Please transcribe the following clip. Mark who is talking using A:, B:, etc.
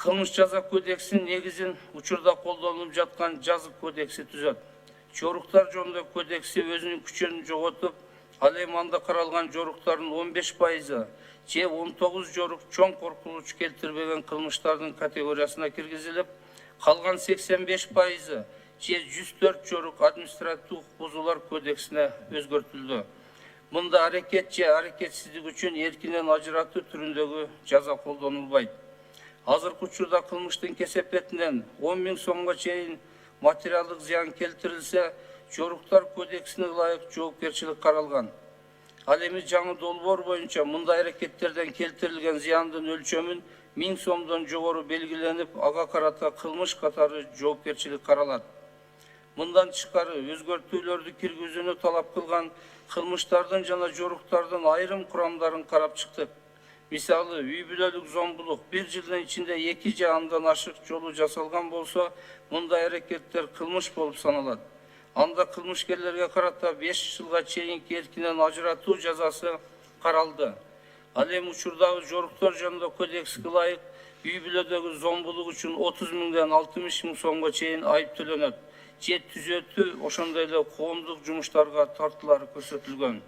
A: Кылмыш жаза кодексinin негизин учурда колдонулуп жаткан жазык кодекси түзөт. Жоруктар жөнүндө кодекси өзүнүн күчүн жоготуп, ал эми анда каралган жоруктардын 15% же 19 жорук чоң коркунуч келтирбеген кылмыштардын категориясына киргизилип, калган 85% же 104 жорук административдик бузуулар кодексине өзгөртүлдү. Мында аракет же аракетсиздик үчүн эркинен ажыратуу түрүндөгү жаза колдонулбайт. Азыркы учурда кылмыштын кесепетинен 10 000 сомго чейин материалдык зыян келтирилсе, жоруктар кодексине ылайык жоопкерчилик каралган. Ал эми жаңы долбоор боюнча мындай аракеттерден келтирилген зыяндын өлчөмүн 1000 сомдон жогору белгиленип, ага карата кылмыш катары жоопкерчилик каралат. Мындан тышкары өзгөртүүлөрдү киргизүүнү талап кылган кылмыштардын жана жоруктардын айрым курамдарын карап чыктык. Мисалы, үй бүлөлүк зомбулук 1 жылдын ичинде 2 же андан ашык жолу жасалган болсо, мындай аракеттер кылмыш болуп саналат. Анда кылмышкерлерге карата 5 жылга чейинки эркинен ажыратуу жазасы каралды. Ал эми учурдагы жоруктар жөнүндө кодекске ылайык үй бүлөдөгү зомбулук үчүн 30 000 60 000 сомго чейин айып төлөнөт. Же түзөтүү, ошондой эле коомдук жумуштарга тартуулары көрсөтүлгөн.